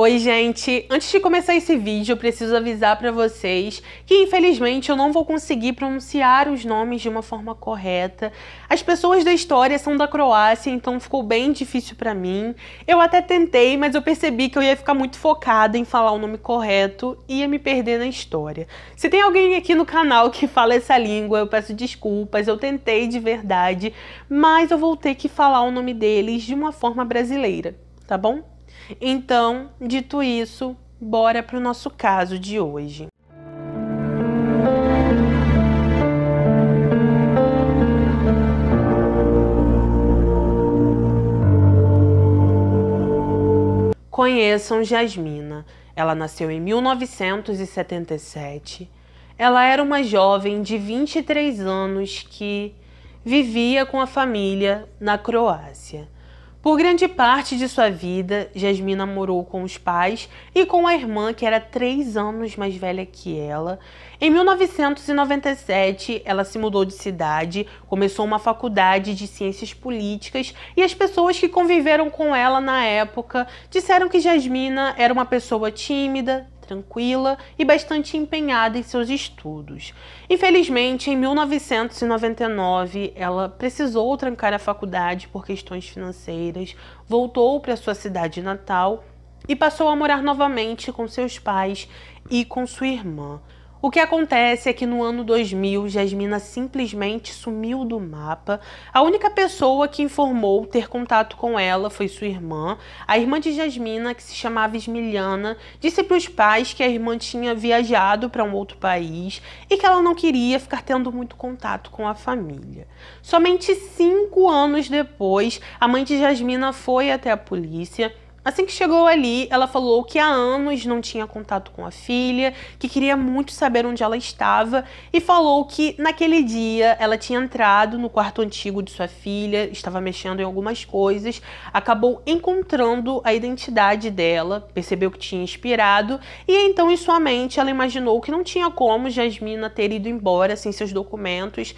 Oi, gente! Antes de começar esse vídeo, eu preciso avisar pra vocês que, infelizmente, eu não vou conseguir pronunciar os nomes de uma forma correta. As pessoas da história são da Croácia, então ficou bem difícil pra mim. Eu até tentei, mas eu percebi que eu ia ficar muito focada em falar o nome correto e ia me perder na história. Se tem alguém aqui no canal que fala essa língua, eu peço desculpas, eu tentei de verdade, mas eu vou ter que falar o nome deles de uma forma brasileira, tá bom? Então, dito isso, bora para o nosso caso de hoje. Conheçam Jasmina. Ela nasceu em 1977. Ela era uma jovem de 23 anos que vivia com a família na Croácia. Por grande parte de sua vida, Jasmina morou com os pais e com a irmã, que era 3 anos mais velha que ela. Em 1997, ela se mudou de cidade, começou uma faculdade de ciências políticas e as pessoas que conviveram com ela na época disseram que Jasmina era uma pessoa tímida, tranquila e bastante empenhada em seus estudos. Infelizmente, em 1999, ela precisou trancar a faculdade por questões financeiras, voltou para sua cidade natal e passou a morar novamente com seus pais e com sua irmã. O que acontece é que no ano 2000, Jasmina simplesmente sumiu do mapa. A única pessoa que informou ter contato com ela foi sua irmã. A irmã de Jasmina, que se chamava Smiliana, disse para os pais que a irmã tinha viajado para um outro país e que ela não queria ficar tendo muito contato com a família. Somente 5 anos depois, a mãe de Jasmina foi até a polícia. Assim que chegou ali, ela falou que há anos não tinha contato com a filha, que queria muito saber onde ela estava e falou que naquele dia ela tinha entrado no quarto antigo de sua filha, estava mexendo em algumas coisas, acabou encontrando a identidade dela, percebeu que tinha expirado e então em sua mente ela imaginou que não tinha como Jasmina ter ido embora sem seus documentos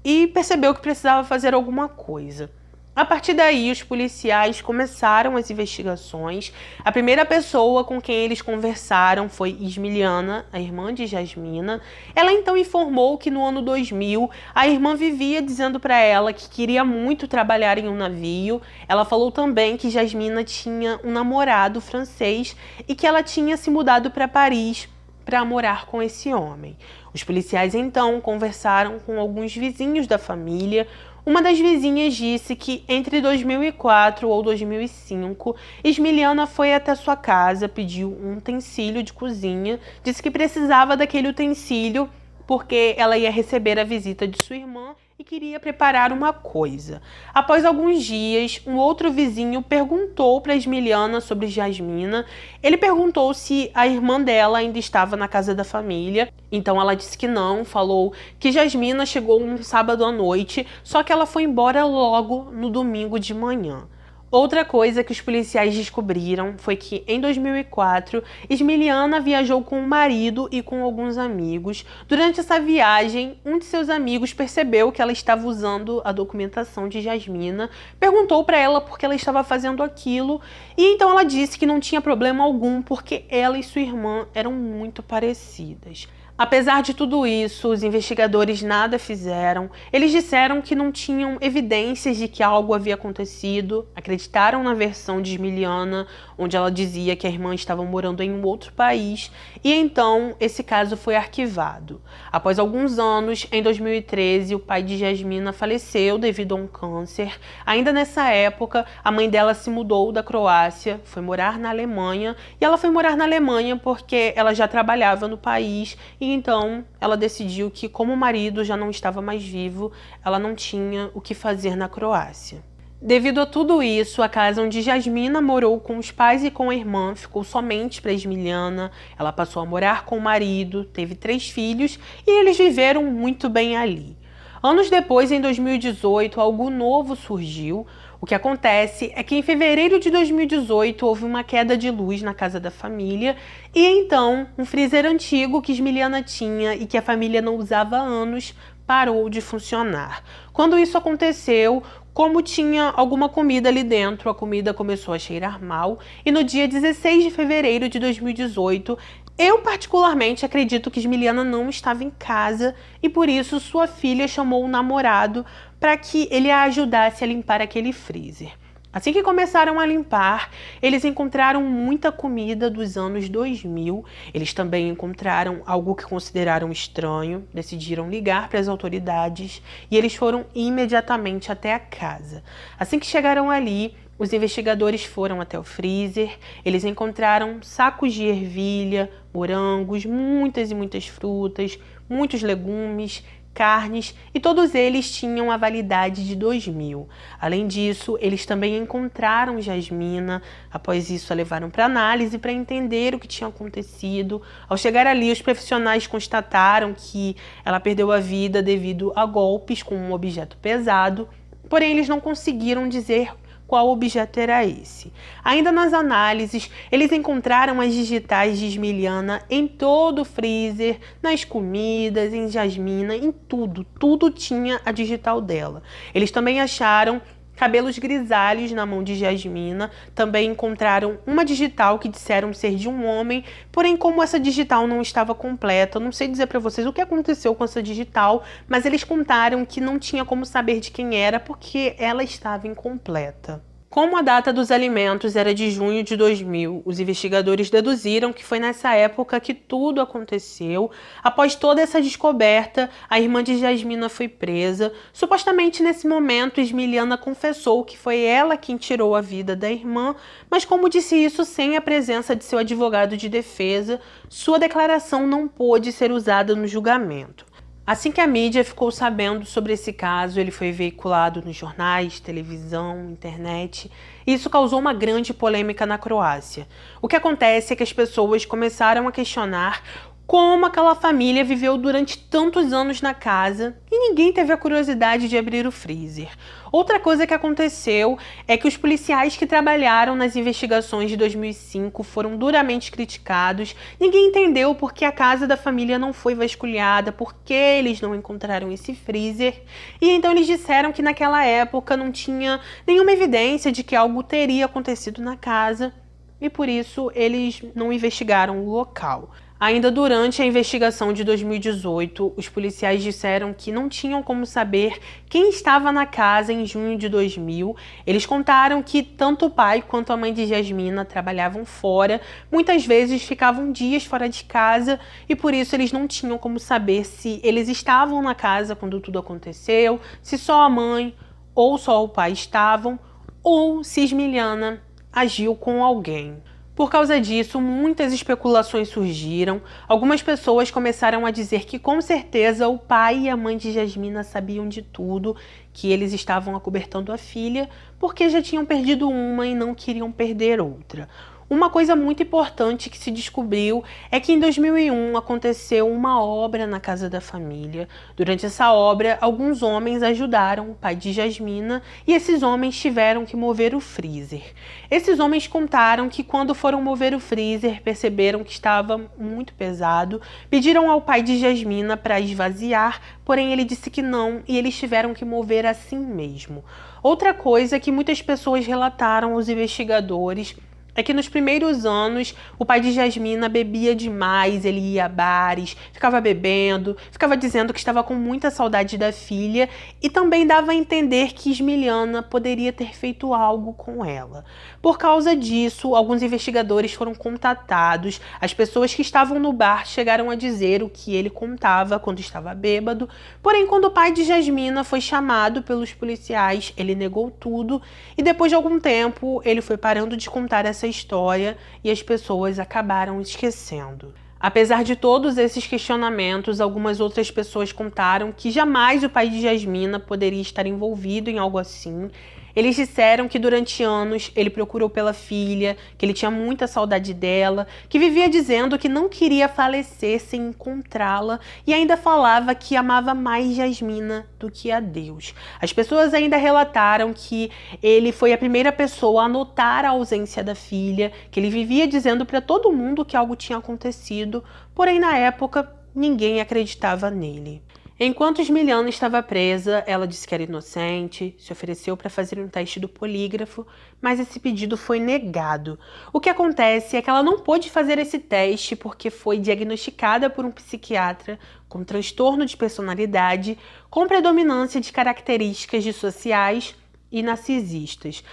e percebeu que precisava fazer alguma coisa. A partir daí, os policiais começaram as investigações. A primeira pessoa com quem eles conversaram foi Smiliana, a irmã de Jasmina. Ela então informou que no ano 2000, a irmã vivia dizendo para ela que queria muito trabalhar em um navio. Ela falou também que Jasmina tinha um namorado francês e que ela tinha se mudado para Paris para morar com esse homem. Os policiais então conversaram com alguns vizinhos da família. Uma das vizinhas disse que entre 2004 ou 2005, Smiliana foi até sua casa, pediu um utensílio de cozinha, disse que precisava daquele utensílio porque ela ia receber a visita de sua irmã e queria preparar uma coisa. Após alguns dias, um outro vizinho perguntou para Smiliana sobre Jasmina. Ele perguntou se a irmã dela ainda estava na casa da família. Então ela disse que não, falou que Jasmina chegou um sábado à noite, só que ela foi embora logo no domingo de manhã. Outra coisa que os policiais descobriram foi que, em 2004, Smiliana viajou com o marido e com alguns amigos. Durante essa viagem, um de seus amigos percebeu que ela estava usando a documentação de Jasmina, perguntou para ela por que ela estava fazendo aquilo, e então ela disse que não tinha problema algum porque ela e sua irmã eram muito parecidas. Apesar de tudo isso, os investigadores nada fizeram. Eles disseram que não tinham evidências de que algo havia acontecido, acreditaram na versão de Smiliana, onde ela dizia que a irmã estava morando em um outro país, e então esse caso foi arquivado. Após alguns anos, em 2013, o pai de Jasmina faleceu devido a um câncer. Ainda nessa época, a mãe dela se mudou da Croácia, foi morar na Alemanha, e ela foi morar na Alemanha porque ela já trabalhava no país e então ela decidiu que, como o marido já não estava mais vivo, ela não tinha o que fazer na Croácia. Devido a tudo isso, a casa onde Jasmina morou com os pais e com a irmã ficou somente para Smiliana. Ela passou a morar com o marido, teve 3 filhos e eles viveram muito bem ali. Anos depois, em 2018, algo novo surgiu. O que acontece é que em fevereiro de 2018 houve uma queda de luz na casa da família e então um freezer antigo que Smiliana tinha e que a família não usava há anos parou de funcionar. Quando isso aconteceu, como tinha alguma comida ali dentro, a comida começou a cheirar mal e no dia 16 de fevereiro de 2018, eu particularmente acredito que Ismiliana não estava em casa e por isso sua filha chamou o namorado para que ele a ajudasse a limpar aquele freezer. Assim que começaram a limpar, eles encontraram muita comida dos anos 2000. Eles também encontraram algo que consideraram estranho, decidiram ligar para as autoridades e eles foram imediatamente até a casa. Assim que chegaram ali, os investigadores foram até o freezer, eles encontraram sacos de ervilha, morangos, muitas e muitas frutas, muitos legumes, carnes e todos eles tinham a validade de 2000. Além disso, eles também encontraram Jasmina. Após isso, a levaram para análise para entender o que tinha acontecido. Ao chegar ali, os profissionais constataram que ela perdeu a vida devido a golpes com um objeto pesado, porém eles não conseguiram dizer qual objeto era esse. Ainda nas análises, eles encontraram as digitais de Ismiliana em todo o freezer, nas comidas, em Jasmina, em tudo. Tudo tinha a digital dela. Eles também acharam cabelos grisalhos na mão de Jasmina, também encontraram uma digital que disseram ser de um homem, porém como essa digital não estava completa, eu não sei dizer para vocês o que aconteceu com essa digital, mas eles contaram que não tinha como saber de quem era porque ela estava incompleta. Como a data dos alimentos era de junho de 2000, os investigadores deduziram que foi nessa época que tudo aconteceu. Após toda essa descoberta, a irmã de Jasmina foi presa. Supostamente nesse momento, Ismiliana confessou que foi ela quem tirou a vida da irmã, mas como disse isso sem a presença de seu advogado de defesa, sua declaração não pôde ser usada no julgamento. Assim que a mídia ficou sabendo sobre esse caso, ele foi veiculado nos jornais, televisão, internet. E isso causou uma grande polêmica na Croácia. O que acontece é que as pessoas começaram a questionar como aquela família viveu durante tantos anos na casa e ninguém teve a curiosidade de abrir o freezer. Outra coisa que aconteceu é que os policiais que trabalharam nas investigações de 2005 foram duramente criticados. Ninguém entendeu por que a casa da família não foi vasculhada, por que eles não encontraram esse freezer. E então eles disseram que naquela época não tinha nenhuma evidência de que algo teria acontecido na casa e por isso eles não investigaram o local. Ainda durante a investigação de 2018, os policiais disseram que não tinham como saber quem estava na casa em junho de 2000. Eles contaram que tanto o pai quanto a mãe de Jasmina trabalhavam fora, muitas vezes ficavam dias fora de casa e por isso eles não tinham como saber se eles estavam na casa quando tudo aconteceu, se só a mãe ou só o pai estavam ou se Ismiliana agiu com alguém. Por causa disso, muitas especulações surgiram. Algumas pessoas começaram a dizer que com certeza o pai e a mãe de Jasmina sabiam de tudo, que eles estavam acobertando a filha porque já tinham perdido uma e não queriam perder outra. Uma coisa muito importante que se descobriu é que em 2001 aconteceu uma obra na casa da família. Durante essa obra, alguns homens ajudaram o pai de Jasmina e esses homens tiveram que mover o freezer. Esses homens contaram que quando foram mover o freezer, perceberam que estava muito pesado, pediram ao pai de Jasmina para esvaziar, porém ele disse que não e eles tiveram que mover assim mesmo. Outra coisa que muitas pessoas relataram aos investigadores é que nos primeiros anos o pai de Jasmina bebia demais, ele ia a bares, ficava bebendo, ficava dizendo que estava com muita saudade da filha e também dava a entender que Ismiliana poderia ter feito algo com ela. Por causa disso, alguns investigadores foram contatados, as pessoas que estavam no bar chegaram a dizer o que ele contava quando estava bêbado, porém quando o pai de Jasmina foi chamado pelos policiais, ele negou tudo e depois de algum tempo ele foi parando de contar essa história e as pessoas acabaram esquecendo. Apesar de todos esses questionamentos, algumas outras pessoas contaram que jamais o pai de Jasmina poderia estar envolvido em algo assim. Eles disseram que durante anos ele procurou pela filha, que ele tinha muita saudade dela, que vivia dizendo que não queria falecer sem encontrá-la e ainda falava que amava mais Jasmina do que a Deus. As pessoas ainda relataram que ele foi a primeira pessoa a notar a ausência da filha, que ele vivia dizendo para todo mundo que algo tinha acontecido, porém na época ninguém acreditava nele. Enquanto Ismiliana estava presa, ela disse que era inocente, se ofereceu para fazer um teste do polígrafo, mas esse pedido foi negado. O que acontece é que ela não pôde fazer esse teste porque foi diagnosticada por um psiquiatra com transtorno de personalidade, com predominância de características dissociais e narcisistas.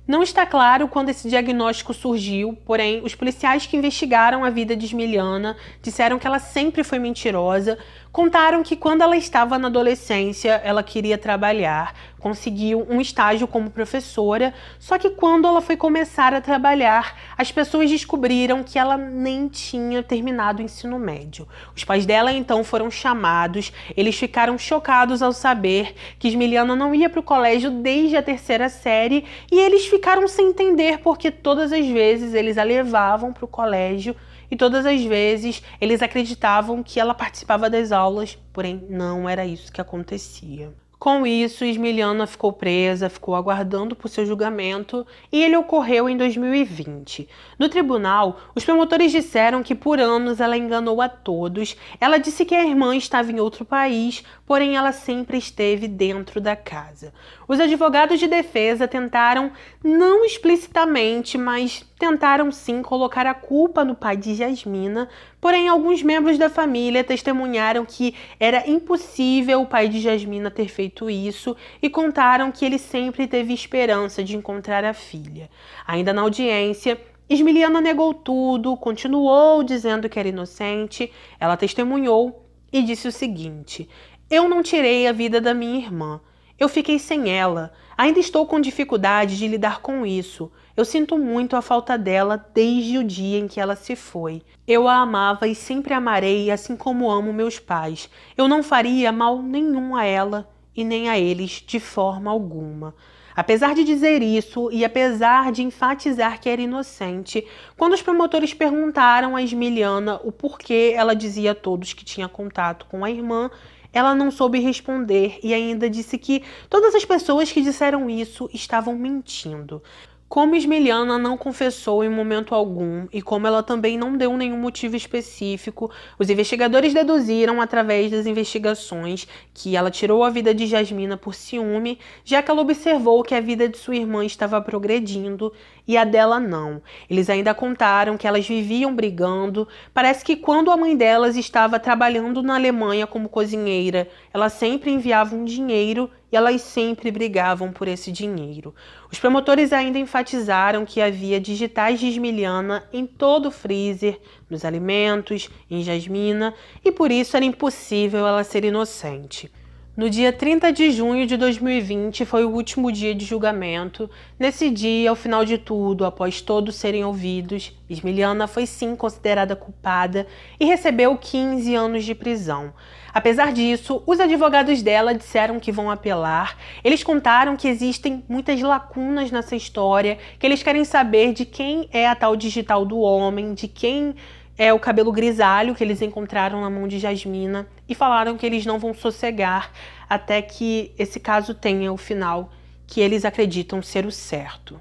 Não está claro quando esse diagnóstico surgiu, porém, os policiais que investigaram a vida de Ismiliana disseram que ela sempre foi mentirosa, contaram que quando ela estava na adolescência, ela queria trabalhar, conseguiu um estágio como professora, só que quando ela foi começar a trabalhar, as pessoas descobriram que ela nem tinha terminado o ensino médio. Os pais dela então foram chamados, eles ficaram chocados ao saber que Ismiliana não ia para o colégio desde a 3ª série e eles ficaram sem entender porque todas as vezes eles a levavam para o colégio e todas as vezes eles acreditavam que ela participava das aulas, porém não era isso que acontecia. Com isso, Ismiliana ficou presa, ficou aguardando por seu julgamento e ele ocorreu em 2020. No tribunal, os promotores disseram que por anos ela enganou a todos. Ela disse que a irmã estava em outro país, porém ela sempre esteve dentro da casa. Os advogados de defesa tentaram, não explicitamente, mas tentaram sim colocar a culpa no pai de Jasmina, porém alguns membros da família testemunharam que era impossível o pai de Jasmina ter feito isso e contaram que ele sempre teve esperança de encontrar a filha. Ainda na audiência, Ismiliana negou tudo, continuou dizendo que era inocente. Ela testemunhou e disse o seguinte: "Eu não tirei a vida da minha irmã. Eu fiquei sem ela. Ainda estou com dificuldade de lidar com isso. Eu sinto muito a falta dela desde o dia em que ela se foi. Eu a amava e sempre a amarei, assim como amo meus pais. Eu não faria mal nenhum a ela e nem a eles de forma alguma." Apesar de dizer isso e apesar de enfatizar que era inocente, quando os promotores perguntaram a Ismiliana o porquê ela dizia a todos que tinha contato com a irmã, ela não soube responder e ainda disse que todas as pessoas que disseram isso estavam mentindo. Como Ismiliana não confessou em momento algum e como ela também não deu nenhum motivo específico, os investigadores deduziram através das investigações que ela tirou a vida de Jasmina por ciúme, já que ela observou que a vida de sua irmã estava progredindo e a dela não. Eles ainda contaram que elas viviam brigando. Parece que quando a mãe delas estava trabalhando na Alemanha como cozinheira, ela sempre enviava um dinheiro e elas sempre brigavam por esse dinheiro. Os promotores ainda enfatizaram que havia digitais de Ismiliana em todo o freezer, nos alimentos, em Jasmina, e por isso era impossível ela ser inocente. No dia 30 de junho de 2020 foi o último dia de julgamento. Nesse dia, ao final de tudo, após todos serem ouvidos, Ismiliana foi sim considerada culpada e recebeu 15 anos de prisão. Apesar disso, os advogados dela disseram que vão apelar. Eles contaram que existem muitas lacunas nessa história, que eles querem saber de quem é a tal digital do homem, de quem é o cabelo grisalho que eles encontraram na mão de Jasmina e falaram que eles não vão sossegar até que esse caso tenha o final que eles acreditam ser o certo.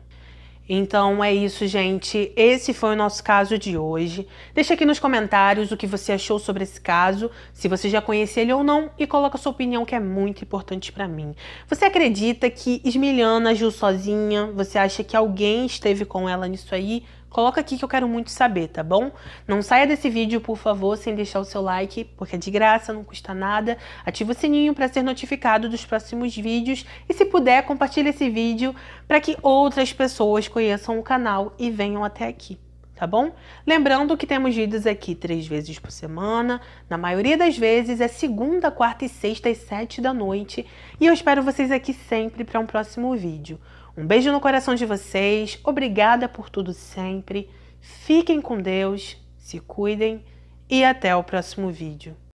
Então é isso, gente. Esse foi o nosso caso de hoje. Deixa aqui nos comentários o que você achou sobre esse caso, se você já conhecia ele ou não, e coloca a sua opinião, que é muito importante pra mim. Você acredita que Ismiliana agiu sozinha? Você acha que alguém esteve com ela nisso aí? Coloca aqui que eu quero muito saber, tá bom? Não saia desse vídeo, por favor, sem deixar o seu like, porque é de graça, não custa nada. Ativa o sininho para ser notificado dos próximos vídeos e, se puder, compartilhe esse vídeo para que outras pessoas conheçam o canal e venham até aqui, tá bom? Lembrando que temos vídeos aqui 3 vezes por semana. Na maioria das vezes é segunda, quarta e sexta às 7 da noite. E eu espero vocês aqui sempre para um próximo vídeo. Um beijo no coração de vocês, obrigada por tudo sempre, fiquem com Deus, se cuidem e até o próximo vídeo.